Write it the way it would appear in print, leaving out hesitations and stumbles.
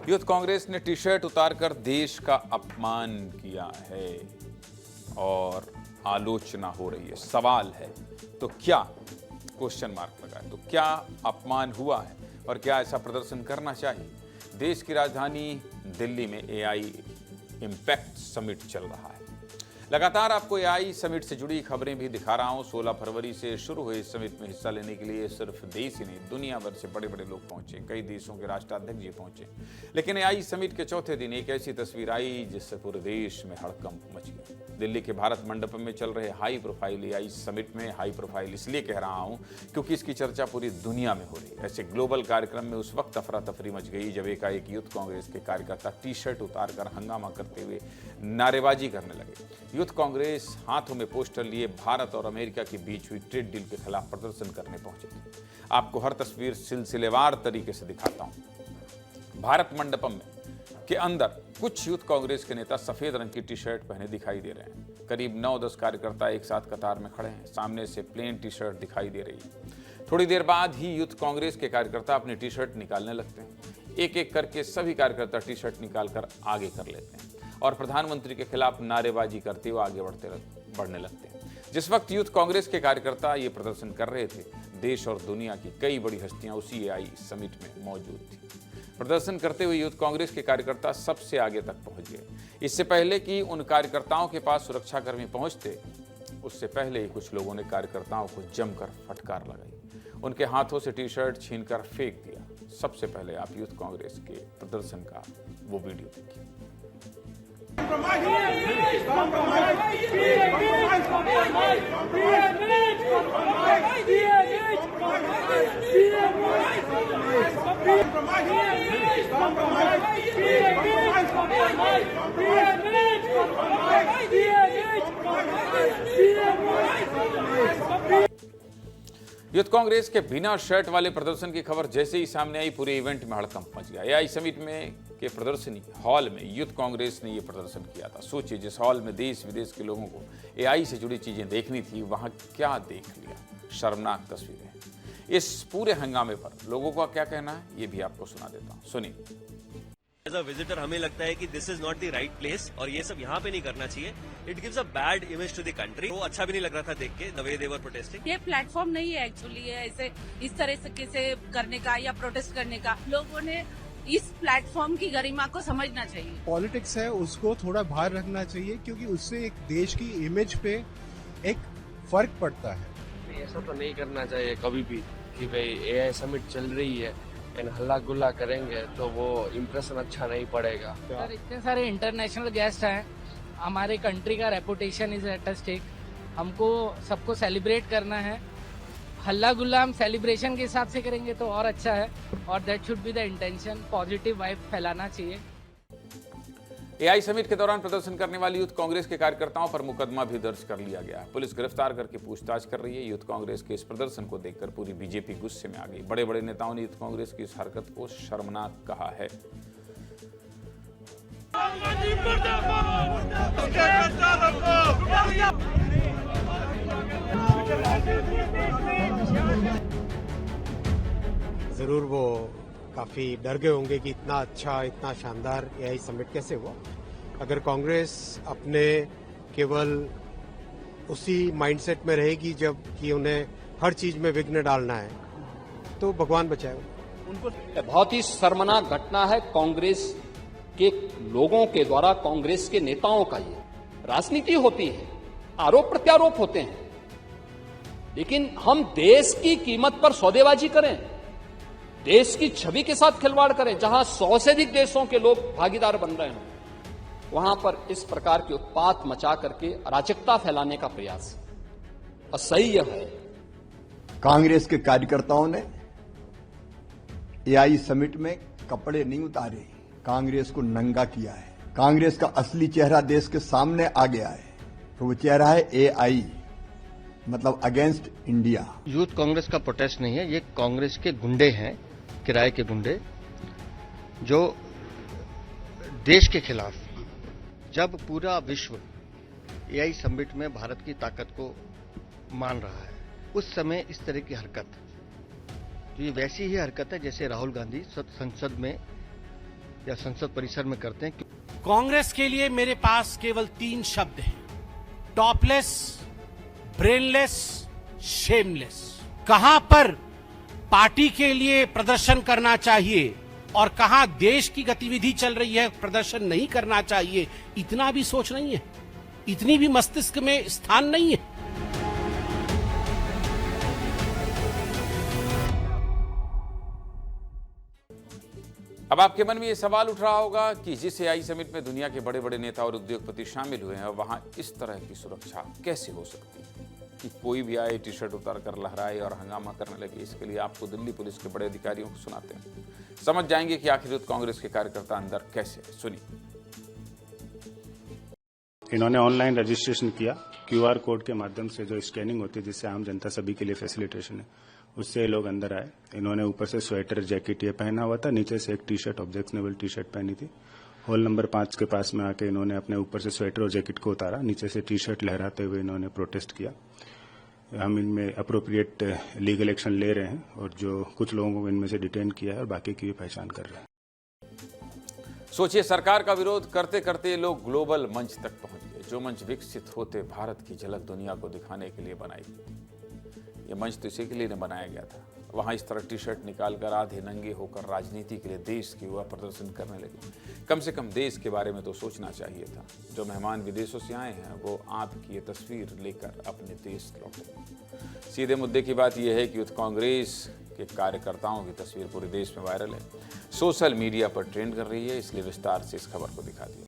Youth Congress ने T shirt उतारकर देश का अपमान किया है और आलोचना हो रही है। सवाल है तो क्या, क्वेश्चन मार्क लगाए, तो क्या अपमान हुआ है और क्या ऐसा प्रदर्शन करना चाहिए? देश की राजधानी दिल्ली में एआई इम्पैक्ट समिट चल रहा है। लगातार आपको एआई समिट से जुड़ी खबरें भी दिखा रहा हूं। 16 फरवरी से शुरू हुए इस समिट में हिस्सा लेने के लिए सिर्फ देश ही नहीं, दुनिया भर से बड़े बड़े लोग पहुंचे। कई देशों के राष्ट्राध्यक्ष जी पहुंचे। लेकिन एआई समिट के चौथे दिन एक ऐसी तस्वीर आई जिससे पूरे देश में हड़कंप मच गया। दिल्ली के भारत मंडपम में चल रहे हाई प्रोफाइल एआई समिट में, हाई प्रोफाइल इसलिए कह रहा हूं क्योंकि इसकी चर्चा पूरी दुनिया में हो रही है। ऐसे ग्लोबल कार्यक्रम में उस वक्त अफरा तफरी मच गई जब एकाएक यूथ कांग्रेस के कार्यकर्ता टी शर्ट उतारकर हंगामा करते हुए नारेबाजी करने लगे। यूथ कांग्रेस हाथों में पोस्टर लिए भारत और अमेरिका के बीच हुई ट्रेड डील के खिलाफ प्रदर्शन करने पहुंचे थे। आपको हर तस्वीर सिलसिलेवार तरीके से दिखाता हूं। भारत मंडपम में के अंदर कुछ यूथ कांग्रेस के नेता सफेद रंग की टी शर्ट पहने दिखाई दे रहे हैं। करीब 9-10 कार्यकर्ता एक साथ कतार में खड़े हैं। सामने से प्लेन टी शर्ट दिखाई दे रही है। थोड़ी देर बाद ही यूथ कांग्रेस के कार्यकर्ता अपनी टी शर्ट निकालने लगते हैं। एक एक करके सभी कार्यकर्ता टी शर्ट निकालकर आगे कर लेते हैं और प्रधानमंत्री के खिलाफ नारेबाजी करते हुए आगे बढ़ने लगते हैं। जिस वक्त यूथ कांग्रेस के कार्यकर्ता ये प्रदर्शन कर रहे थे, देश और दुनिया की कई बड़ी हस्तियां उसी एआई समिट में मौजूद थी। प्रदर्शन करते हुए यूथ कांग्रेस के कार्यकर्ता सबसे आगे तक पहुंच गए। इससे पहले कि उन कार्यकर्ताओं के पास सुरक्षाकर्मी पहुंचते, उससे पहले ही कुछ लोगों ने कार्यकर्ताओं को जमकर फटकार लगाई। उनके हाथों से टी शर्ट छीनकर फेंक दिया। सबसे पहले आप यूथ कांग्रेस के प्रदर्शन का वो वीडियो देखिए। यूथ कांग्रेस के बिना शर्ट वाले प्रदर्शन की खबर जैसे ही सामने आई, पूरे इवेंट में हड़कंप मच गया। एआई समिट में के प्रदर्शनी हॉल में यूथ कांग्रेस ने यह प्रदर्शन किया था। सोचिए, जिस हॉल में देश विदेश के लोगों को एआई से जुड़ी चीजें देखनी थी, वहां क्या देख लिया। शर्मनाक तस्वीरें। इस पूरे हंगामे पर लोगों का क्या कहना है, ये भी आपको सुना देता हूं, सुनिए। एज अ विजिटर हमें लगता है कि this is not the right place और ये सब यहाँ पे नहीं करना चाहिए। It gives a bad image to the country. वो अच्छा भी नहीं लग रहा था देख के, the way they were protesting. ये प्लेटफॉर्म नहीं है एक्चुअली ऐसे इस तरह से करने का या प्रोटेस्ट करने का। लोगों ने इस प्लेटफॉर्म की गरिमा को समझना चाहिए। पॉलिटिक्स है, उसको थोड़ा बाहर रखना चाहिए क्योंकि उससे एक देश की इमेज पे एक फर्क पड़ता है। ऐसा तो नहीं करना चाहिए कभी भी कि भाई एआई समिट चल रही है एंड हल्ला गुल्ला करेंगे तो वो इम्प्रेशन अच्छा नहीं पड़ेगा। सर, इतने सारे इंटरनेशनल गेस्ट हैं, हमारे कंट्री का रेपुटेशन इज एट स्टेक। हमको सबको सेलिब्रेट करना है। हल्ला गुल्ला हम सेलिब्रेशन के हिसाब से करेंगे तो और अच्छा है और that should be the intention. Positive vibe फैलाना चाहिए। एआई समिट के दौरान प्रदर्शन करने वाली यूथ कांग्रेस के कार्यकर्ताओं पर मुकदमा भी दर्ज कर लिया गया है। पुलिस गिरफ्तार करके पूछताछ कर रही है। यूथ कांग्रेस के इस प्रदर्शन को देखकर पूरी बीजेपी गुस्से में आ गई। बड़े बड़े नेताओं ने यूथ कांग्रेस की इस हरकत को शर्मनाक कहा है। जरूर वो काफी डर गए होंगे कि इतना अच्छा, इतना शानदार एआई समिट कैसे हुआ। अगर कांग्रेस अपने केवल उसी माइंडसेट में रहेगी जब कि उन्हें हर चीज में विघ्न डालना है, तो भगवान बचाए उनको। बहुत ही शर्मनाक घटना है कांग्रेस के लोगों के द्वारा, कांग्रेस के नेताओं का। ये राजनीति होती है, आरोप प्रत्यारोप होते हैं, लेकिन हम देश की कीमत पर सौदेबाजी करें, देश की छवि के साथ खिलवाड़ करें, जहां 100 से अधिक देशों के लोग भागीदार बन रहे हैं, वहां पर इस प्रकार के उत्पात मचा करके अराजकता फैलाने का प्रयास असह्य है। कांग्रेस के कार्यकर्ताओं ने एआई समिट में कपड़े नहीं उतारे, कांग्रेस को नंगा किया है। कांग्रेस का असली चेहरा देश के सामने आ गया है। तो वो चेहरा है एआई, मतलब अगेंस्ट इंडिया। यूथ कांग्रेस का प्रोटेस्ट नहीं है, ये कांग्रेस के गुंडे हैं, किराए के गुंडे, जो देश के खिलाफ। जब पूरा विश्व एआई समिट में भारत की ताकत को मान रहा है, उस समय इस तरह की हरकत, तो ये वैसी ही हरकत है जैसे राहुल गांधी संसद में या संसद परिसर में करते हैं। कांग्रेस के लिए मेरे पास केवल 3 शब्द हैं, टॉपलेस, ब्रेनलेस, शेमलेस। कहां पर पार्टी के लिए प्रदर्शन करना चाहिए और कहां देश की गतिविधि चल रही है प्रदर्शन नहीं करना चाहिए, इतना भी सोच नहीं है, इतनी भी मस्तिष्क में स्थान नहीं है। अब आपके मन में ये सवाल उठ रहा होगा कि जिस एआई समिट में दुनिया के बड़े बड़े नेता और उद्योगपति शामिल हुए हैं, वहां इस तरह की सुरक्षा कैसे हो सकती है कि कोई भी आए, टी शर्ट उतार कर लहराए और हंगामा करने लगे। इसके लिए आपको दिल्ली पुलिस के बड़े अधिकारियों को सुनाते हैं, समझ जाएंगे कि आखिर कांग्रेस के कार्यकर्ता अंदर कैसे है। सुनिए। इन्होंने ऑनलाइन रजिस्ट्रेशन किया, क्यूआर कोड के माध्यम से जो स्कैनिंग होती है जिससे आम जनता सभी के लिए फैसिलिटेशन है, उससे ये लोग अंदर आए। इन्होंने ऊपर से स्वेटर जैकेट ये पहना हुआ था, नीचे से एक T shirt, objectionable T shirt पहनी थी। हॉल नंबर 5 के पास में आके इन्होंने अपने ऊपर से स्वेटर और जैकेट को उतारा, नीचे से टी शर्ट लहराते हुए इन्होंने प्रोटेस्ट किया। हम इनमें अप्रोप्रिएट लीगल एक्शन ले रहे हैं और जो कुछ लोगों को इनमें से डिटेन किया है और बाकी की भी पहचान कर रहे हैं। सोचिए, सरकार का विरोध करते करते लोग ग्लोबल मंच तक पहुंच गए, जो मंच विकसित होते भारत की झलक दुनिया को दिखाने के लिए बनाई गई थी। ये मंच तो इसी के लिए बनाया गया था। वहां इस तरह टी शर्ट निकालकर आधे नंगे होकर राजनीति के लिए देश की युवा प्रदर्शन करने लगे। कम से कम देश के बारे में तो सोचना चाहिए था। जो मेहमान विदेशों से आए हैं वो आपकी ये तस्वीर लेकर अपने देश लौटे। सीधे मुद्दे की बात यह है कि यूथ कांग्रेस के कार्यकर्ताओं की तस्वीर पूरे देश में वायरल है, सोशल मीडिया पर ट्रेंड कर रही है। इसलिए विस्तार से इस खबर को दिखा दिया।